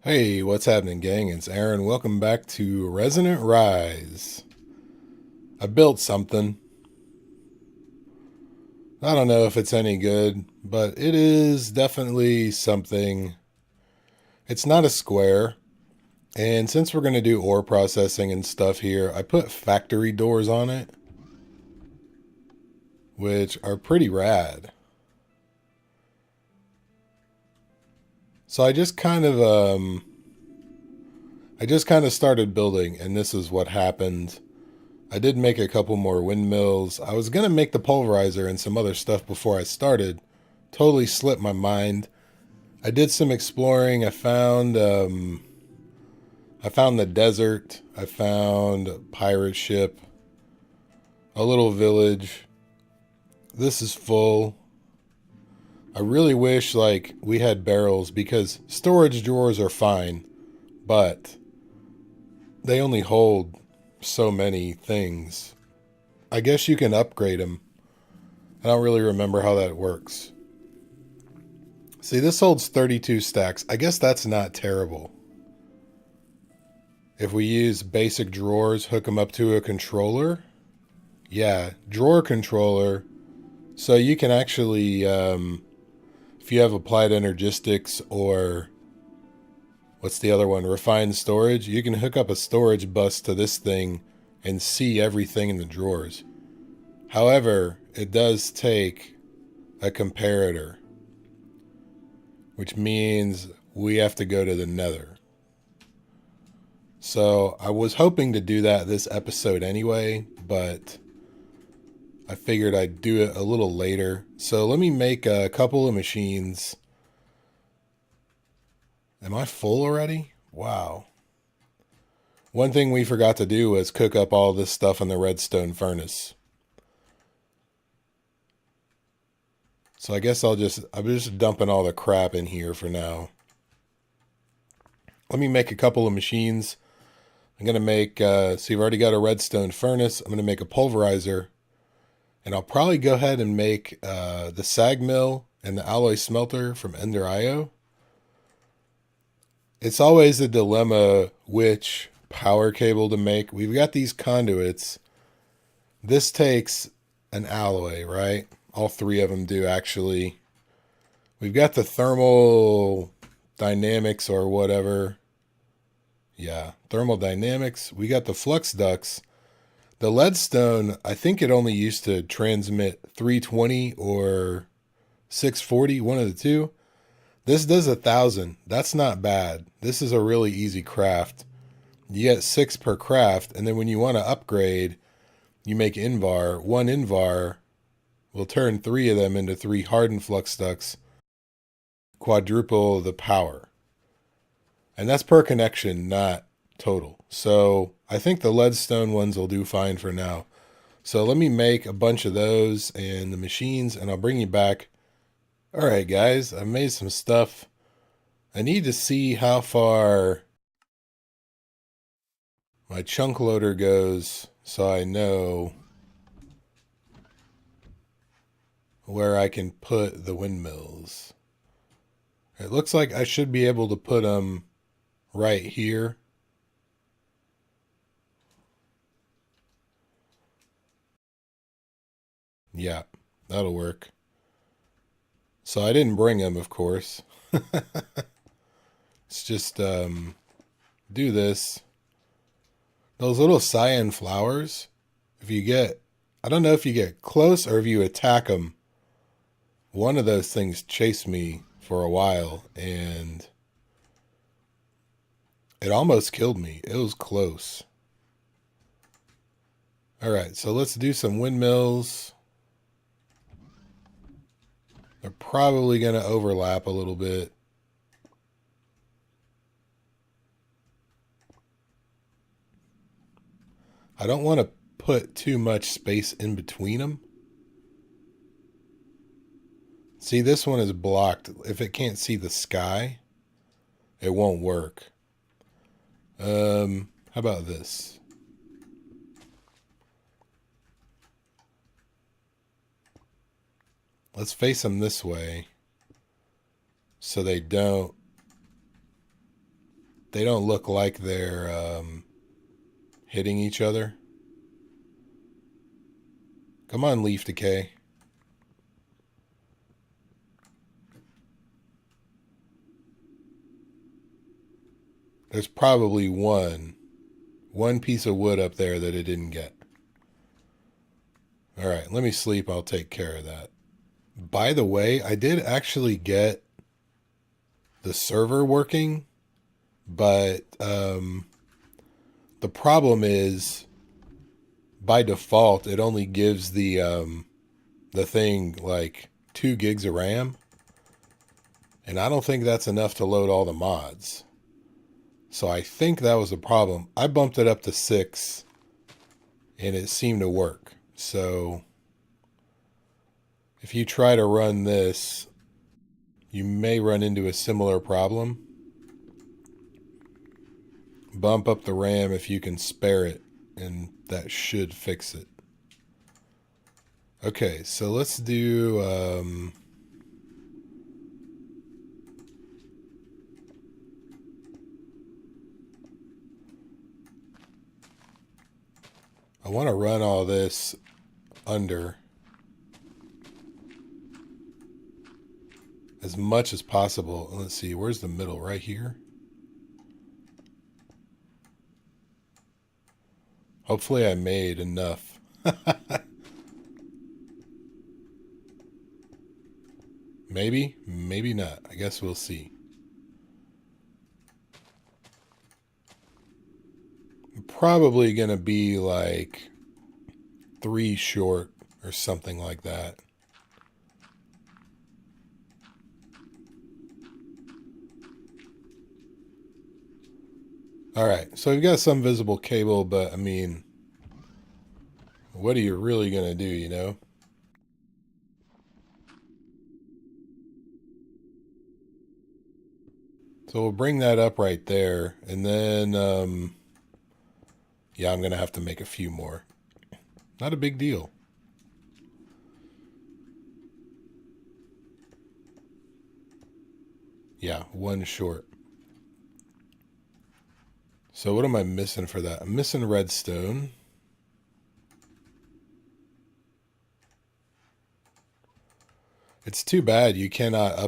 Hey, what's happening, gang? It's Aaron. Welcome back to Resonant Rise. I built something. I don't know if it's any good, but it is definitely something. It's not a square, and since we're going to do ore processing and stuff here, I put factory doors on it, which are pretty rad. So I just kind of started building, and this is what happened. I did make a couple more windmills. I was gonna make the pulverizer and some other stuff before I started. Totally slipped my mind. I did some exploring. I found the desert. I found a pirate ship, a little village. This is full. I really wish like we had barrels because storage drawers are fine, but they only hold so many things. I guess you can upgrade them. I don't really remember how that works. See, this holds 32 stacks. I guess that's not terrible. If we use basic drawers, hook them up to a controller. Yeah, drawer controller. So you can actually, if you have applied energistics or what's the other one? Refined storage. You can hook up a storage bus to this thing and see everything in the drawers. However, it does take a comparator, which means we have to go to the nether. So I was hoping to do that this episode anyway, but I figured I'd do it a little later. So let me make a couple of machines. Am I full already? Wow. One thing we forgot to do was cook up all this stuff in the redstone furnace. So I guess I'm just dumping all the crap in here for now. Let me make a couple of machines. I'm going to make, so you've already got a redstone furnace. I'm going to make a pulverizer. And I'll probably go ahead and make the sag mill and the alloy smelter from Ender IO. It's always a dilemma which power cable to make. We've got these conduits. This takes an alloy, right? All three of them do, actually. We've got the thermal dynamics or whatever. Yeah, thermal dynamics. We got the flux ducts. The leadstone, I think it only used to transmit 320 or 640, one of the two. This does 1,000. That's not bad. This is a really easy craft. You get 6 per craft, and then when you want to upgrade, you make Invar. One Invar will turn 3 of them into 3 hardened flux ducts, quadruple the power. And that's per connection, not total. So I think the leadstone ones will do fine for now. So let me make a bunch of those and the machines, and I'll bring you back. All right, guys, I made some stuff. I need to see how far my chunk loader goes so I know where I can put the windmills. It looks like I should be able to put them right here. Yeah, that'll work. So I didn't bring them, of course. Let's just do this. Those little cyan flowers, if you get, I don't know if you get close or if you attack them, one of those things chased me for a while and it almost killed me. It was close. All right, so let's do some windmills. They're probably going to overlap a little bit. I don't want to put too much space in between them. See, this one is blocked. If it can't see the sky, it won't work. How about this? Let's face them this way so they don't they don't look like they're hitting each other. Come on, leaf decay. There's probably one piece of wood up there that it didn't get. All right, let me sleep. I'll take care of that. By the way, I did actually get the server working, but the problem is by default it only gives the thing like 2 gigs of RAM, and I don't think that's enough to load all the mods. So I think that was the problem. I bumped it up to 6 and it seemed to work. So if you try to run this, you may run into a similar problem. Bump up the RAM if you can spare it, and that should fix it. Okay, so let's do I want to run all this under as much as possible. Let's see, where's the middle? Right here. Hopefully I made enough. Maybe, maybe not. I guess we'll see. I'm probably going to be like 3 short or something like that. All right, so we've got some visible cable, but I mean, what are you really going to do, you know? So we'll bring that up right there, and then, yeah, I'm going to have to make a few more. Not a big deal. Yeah, 1 short. So what am I missing for that? I'm missing redstone. It's too bad you cannot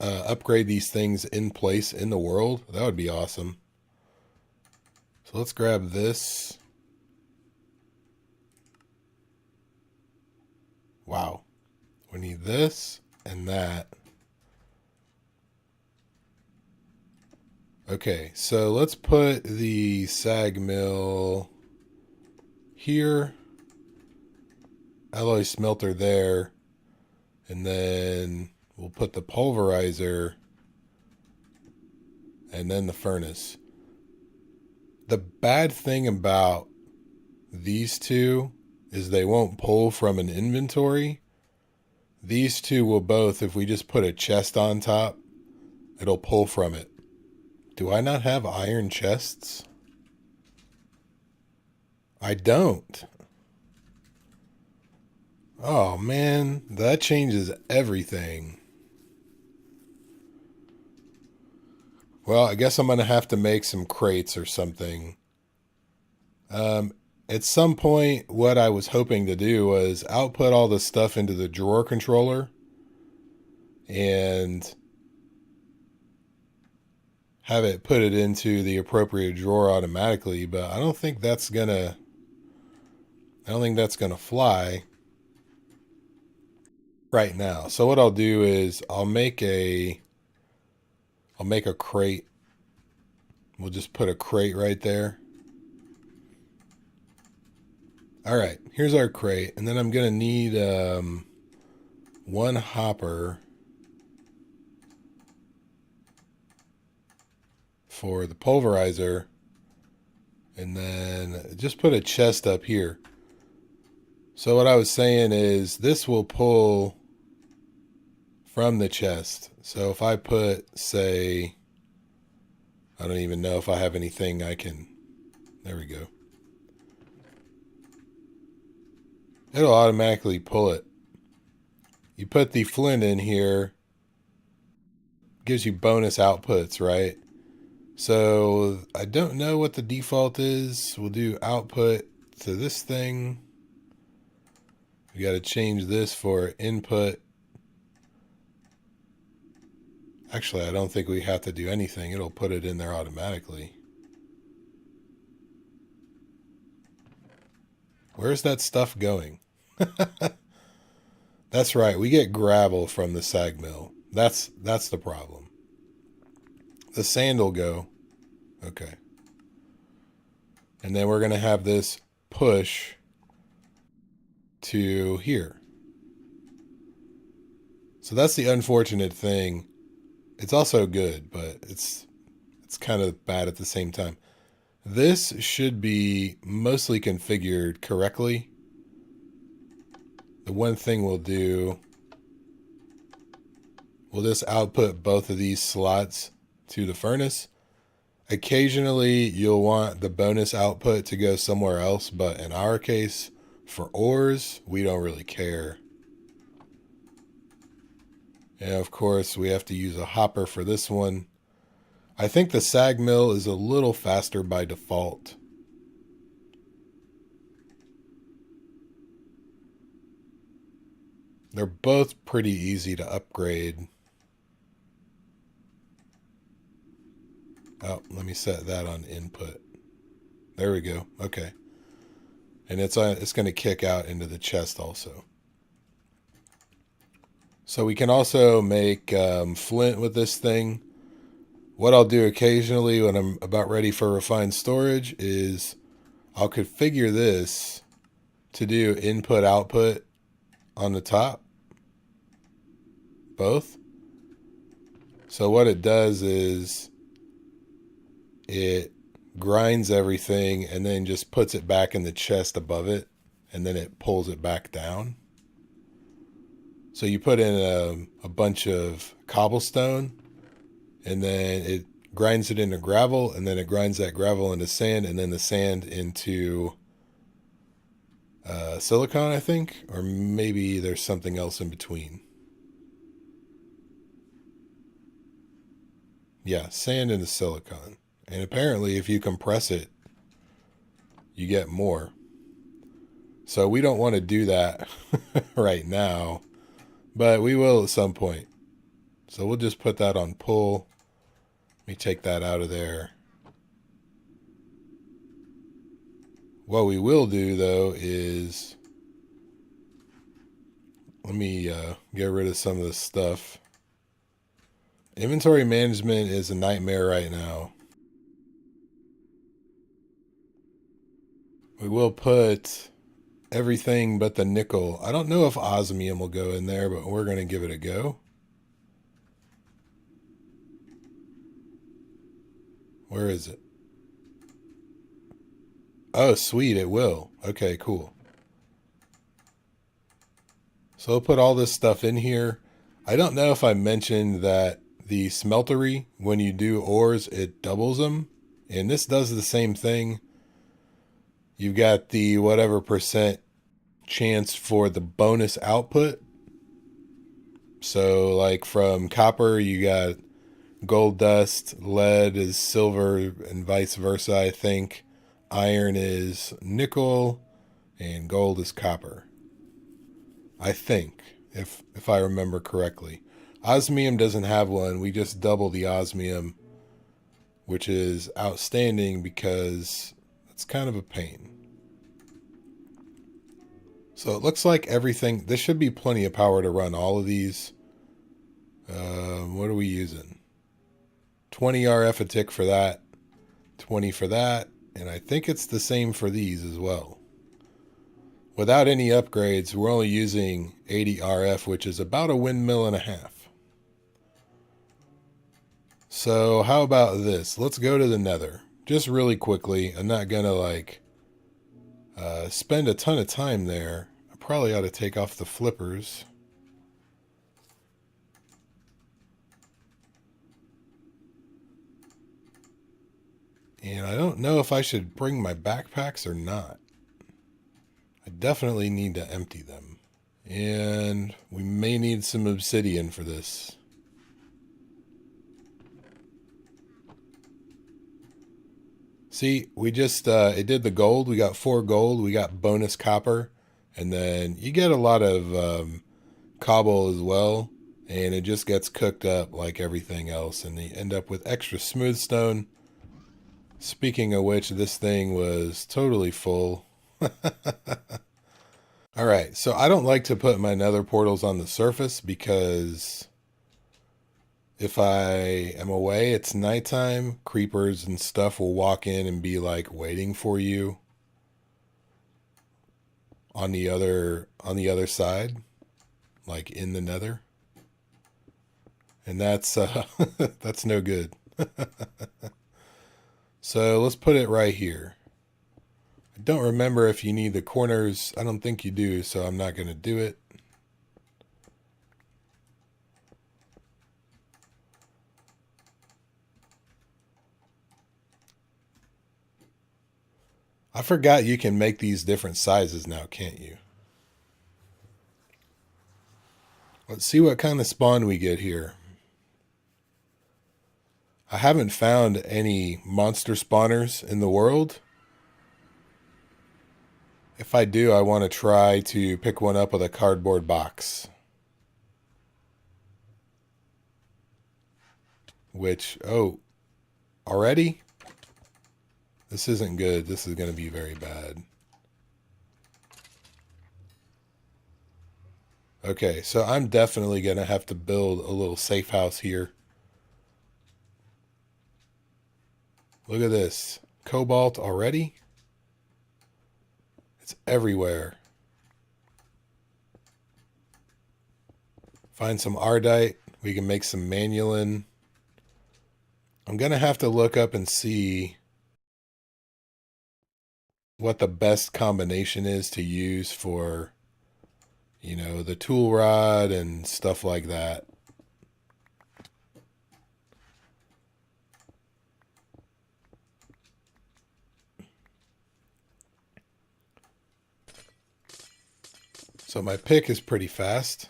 upgrade these things in place in the world. That would be awesome. So let's grab this. Wow. We need this and that. Okay, so let's put the sag mill here. Alloy smelter there. And then we'll put the pulverizer and then the furnace. The bad thing about these two is they won't pull from an inventory. These two will both, if we just put a chest on top, it'll pull from it. Do I not have iron chests? I don't. Oh man, that changes everything. Well, I guess I'm going to have to make some crates or something. At some point, what I was hoping to do was output all the stuff into the drawer controller and have it put it into the appropriate drawer automatically, but I don't think that's gonna fly right now. So what I'll do is I'll make a crate. We'll just put a crate right there. All right, here's our crate, and then I'm gonna need 1 hopper for the pulverizer, and then just put a chest up here. So what I was saying is this will pull from the chest. So if I put, say, I don't even know if I have anything I can, there we go. It'll automatically pull it. You put the flint in here, gives you bonus outputs, right? So I don't know what the default is. We'll do output to this thing. We got to change this for input. Actually, I don't think we have to do anything. It'll put it in there automatically. Where's that stuff going? That's right. We get gravel from the sag mill. That's the problem. The sand will go. Okay. And then we're going to have this push to here. So that's the unfortunate thing. It's also good, but it's kind of bad at the same time. This should be mostly configured correctly. The one thing we'll do, we'll just output both of these slots to the furnace. Occasionally, you'll want the bonus output to go somewhere else, but in our case, for ores, we don't really care. And of course, we have to use a hopper for this one. I think the sag mill is a little faster by default. They're both pretty easy to upgrade. Oh, let me set that on input. There we go. Okay. And it's going to kick out into the chest also. So we can also make flint with this thing. What I'll do occasionally when I'm about ready for refined storage is I'll configure this to do input output on the top. Both. So what it does is it grinds everything and then just puts it back in the chest above it, and then it pulls it back down. So you put in a bunch of cobblestone, and then it grinds it into gravel, and then it grinds that gravel into sand, and then the sand into silicon, I think, or maybe there's something else in between. Yeah, sand into silicon. And apparently if you compress it, you get more. So we don't want to do that right now, but we will at some point. So we'll just put that on pull. Let me take that out of there. What we will do though is, let me get rid of some of this stuff. Inventory management is a nightmare right now. We will put everything but the nickel. I don't know if osmium will go in there, but we're going to give it a go. Where is it? Oh, sweet, it will. Okay, cool. So we'll put all this stuff in here. I don't know if I mentioned that the smeltery, when you do ores, it doubles them. And this does the same thing. You've got the whatever percent chance for the bonus output. So like from copper, you got gold dust, lead is silver, and vice versa, I think. Iron is nickel, and gold is copper. I think, if I remember correctly. Osmium doesn't have one. We just double the osmium, which is outstanding because it's kind of a pain. So it looks like everything, this should be plenty of power to run all of these. What are we using? 20 RF a tick for that, 20 for that, and I think it's the same for these as well. Without any upgrades, we're only using 80 RF, which is about a windmill and a half. So how about this? Let's go to the nether. Just really quickly. I'm not going to spend a ton of time there. I probably ought to take off the flippers. And I don't know if I should bring my backpacks or not. I definitely need to empty them. And we may need some obsidian for this. See, we just, it did the gold. We got 4 gold. We got bonus copper. And then you get a lot of cobble as well. And it just gets cooked up like everything else. And you end up with extra smooth stone. Speaking of which, this thing was totally full. Alright, so I don't like to put my nether portals on the surface because if I am away, it's nighttime, creepers and stuff will walk in and be like waiting for you on the other side, like in the nether. And that's that's no good. So let's put it right here. I don't remember if you need the corners. I don't think you do, so I'm not going to do it. I forgot you can make these different sizes now, can't you? Let's see what kind of spawn we get here. I haven't found any monster spawners in the world. If I do, I want to try to pick one up with a cardboard box. Which, oh, already? This isn't good. This is going to be very bad. Okay, so I'm definitely going to have to build a little safe house here. Look at this. Cobalt already? It's everywhere. Find some Ardite. We can make some Manulin. I'm going to have to look up and see what the best combination is to use for, you know, the tool rod and stuff like that. So my pick is pretty fast.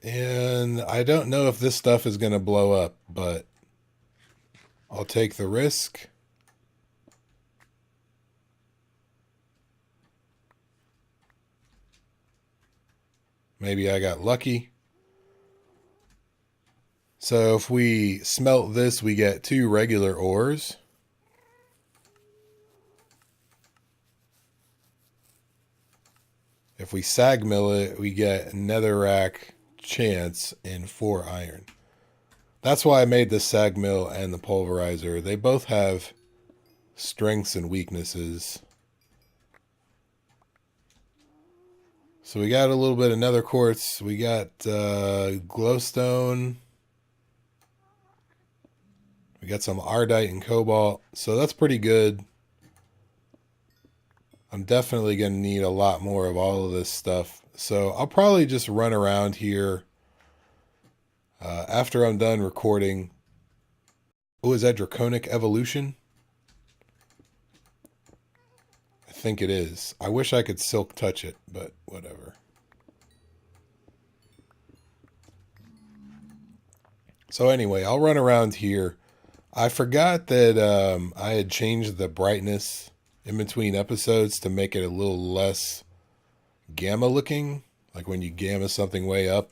And I don't know if this stuff is going to blow up, but I'll take the risk. Maybe I got lucky. So if we smelt this, we get 2 regular ores. If we sag mill it, we get netherrack chance and 4 iron. That's why I made the sag mill and the pulverizer. They both have strengths and weaknesses. So we got a little bit of nether quartz. We got glowstone. We got some ardite and cobalt. So that's pretty good. I'm definitely going to need a lot more of all of this stuff. So I'll probably just run around here after I'm done recording. Oh, is that Draconic Evolution? I think it is. I wish I could silk touch it, but whatever. So anyway, I'll run around here. I forgot that I had changed the brightness in between episodes to make it a little less gamma looking, like when you gamma something way up.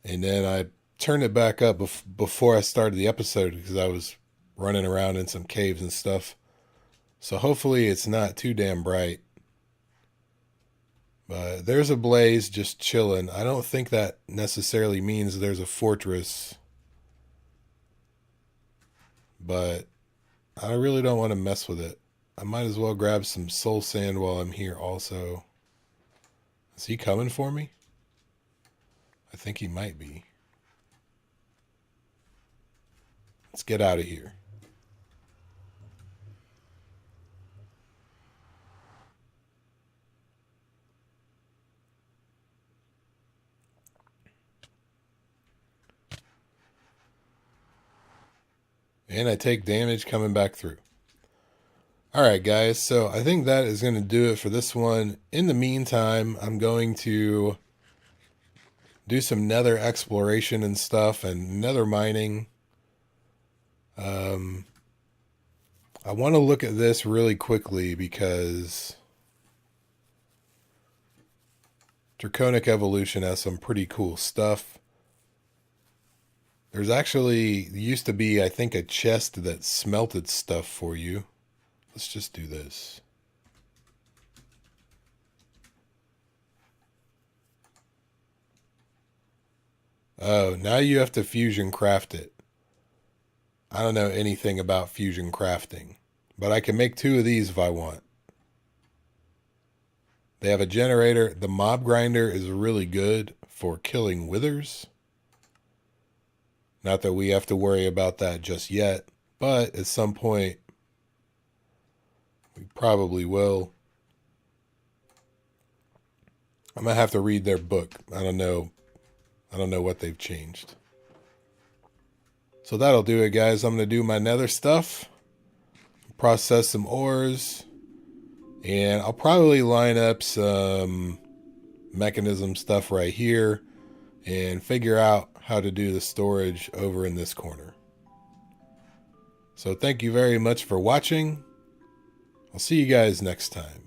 And then I turned it back up before I started the episode because I was running around in some caves and stuff. So hopefully it's not too damn bright. But there's a blaze just chilling. I don't think that necessarily means there's a fortress. But I really don't want to mess with it. I might as well grab some soul sand while I'm here also. Is he coming for me? I think he might be. Let's get out of here. And I take damage coming back through. Alright guys, so I think that is going to do it for this one. In the meantime, I'm going to do some nether exploration and stuff and nether mining. I want to look at this really quickly because Draconic Evolution has some pretty cool stuff. There's actually, used to be, I think, a chest that smelted stuff for you. Let's just do this. Oh, now you have to fusion craft it. I don't know anything about fusion crafting, but I can make 2 of these if I want. They have a generator. The mob grinder is really good for killing withers. Not that we have to worry about that just yet, but at some point we probably will. I'm gonna have to read their book. I don't know what they've changed. So that'll do it, guys. I'm gonna do my nether stuff, process some ores, and I'll probably line up some mechanism stuff right here and figure out how to do the storage over in this corner. So thank you very much for watching. I'll see you guys next time.